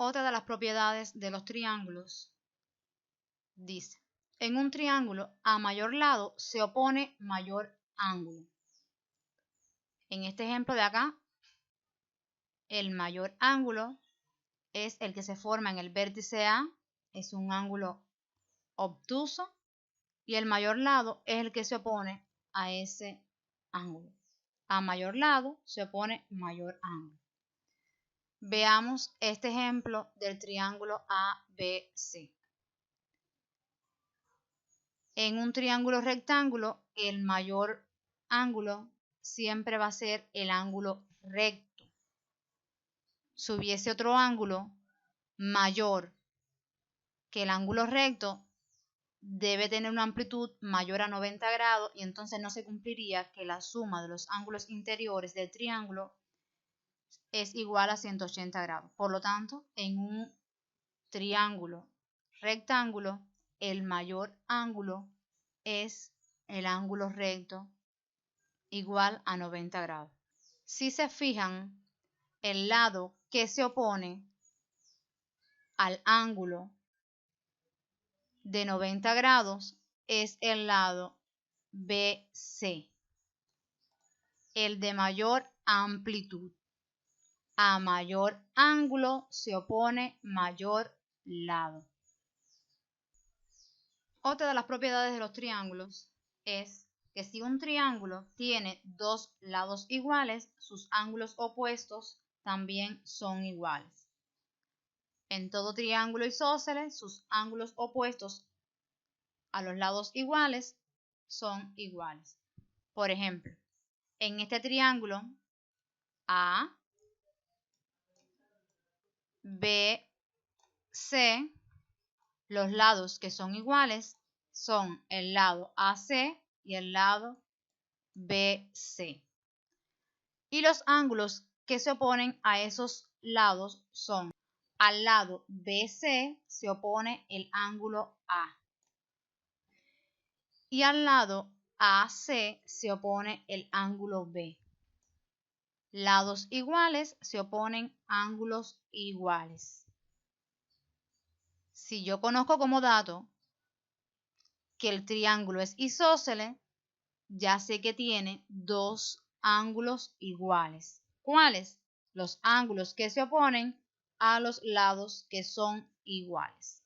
Otra de las propiedades de los triángulos dice, en un triángulo a mayor lado se opone mayor ángulo. En este ejemplo de acá, el mayor ángulo es el que se forma en el vértice A, es un ángulo obtuso, y el mayor lado es el que se opone a ese ángulo. A mayor lado se opone mayor ángulo. Veamos este ejemplo del triángulo ABC. En un triángulo rectángulo, el mayor ángulo siempre va a ser el ángulo recto. Si hubiese otro ángulo mayor que el ángulo recto, debe tener una amplitud mayor a 90 grados y entonces no se cumpliría que la suma de los ángulos interiores del triángulo es igual a 180 grados. Por lo tanto, en un triángulo rectángulo, el mayor ángulo es el ángulo recto igual a 90 grados. Si se fijan, el lado que se opone al ángulo de 90 grados es el lado BC, el de mayor amplitud. A mayor ángulo se opone mayor lado. Otra de las propiedades de los triángulos es que si un triángulo tiene dos lados iguales, sus ángulos opuestos también son iguales. En todo triángulo isósceles, sus ángulos opuestos a los lados iguales son iguales. Por ejemplo, en este triángulo A, B, C, los lados que son iguales son el lado AC y el lado BC. Y los ángulos que se oponen a esos lados son: al lado BC se opone el ángulo A y al lado AC se opone el ángulo B. Lados iguales se oponen ángulos iguales. Si yo conozco como dato que el triángulo es isósceles, ya sé que tiene dos ángulos iguales. ¿Cuáles? Los ángulos que se oponen a los lados que son iguales.